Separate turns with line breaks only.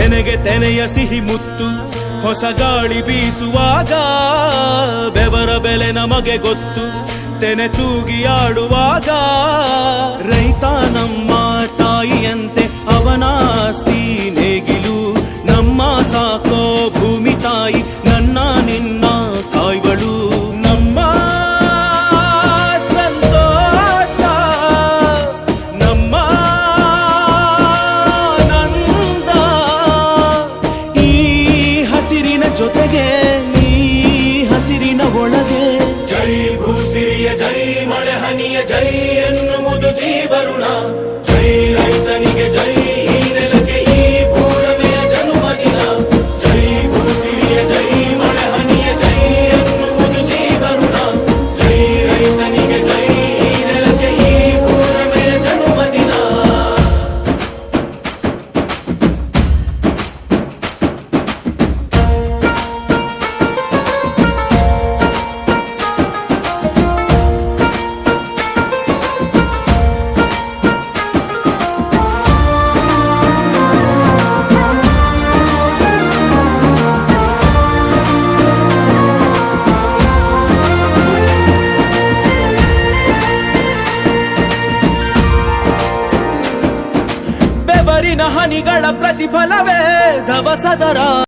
ತೆನೆಗೆ ತೆನೆಯ ಸಿಹಿ ಮುತ್ತು ಹೊಸ ಗಾಳಿ ಬೀಸುವಾಗ ಬೆವರ ಬೆಲೆ ನಮಗೆ ಗೊತ್ತು ತೆನೆ ತೂಗಿ ಆಡುವಾಗ ರೈತ ನಮ್ಮ ತಾಯಿಯಂತೆ ಅವನಾಸ್ತಿ ನೇಗಿಲು ನಮ್ಮ ಸಾಕೋ ಭೂಮಿ ತಾಯಿ ನನ್ನ ನಿನ್ನ ಕಾಯ್ಗಳು ನಮ್ಮ ಸಂತೋಷ ನಮ್ಮ ನಂದ ಈ ಹಸಿರಿನ ಜೊತೆಗೆ ಈ ಹಸಿರಿನ ಒಳಗೆ ಜೈ ಭೂಸಿರಿಯ ಜೈ ಮಳೆ ಹನಿಯ ಜೈ ಎನ್ನುವುದು ಜೀವರುಣ ಜೈ ರೈತನಿಗೆ ಜೈ ಈ ನೆಲಕ್ಕೆ ಈ ಭೂರಮೆಯ ಜನುಮದಿನ ಜೈ ಭೂಸಿರಿಯ ಜೈ ಮಳೆ ಹನಿಯ ಜೈ ಎನ್ನುವುದು ಜೀವರುಣ ಜೈ ರೈತನಿಗೆ ಜೈ ಈ ನೆಲಕ್ಕೆ ಈ ಭೂರಮೆಯ ಜನುಮದಿನ ಬೆವರಿನ ಹನಿಗಳ ಪ್ರತಿಫಲವೇ ಧವಸದರ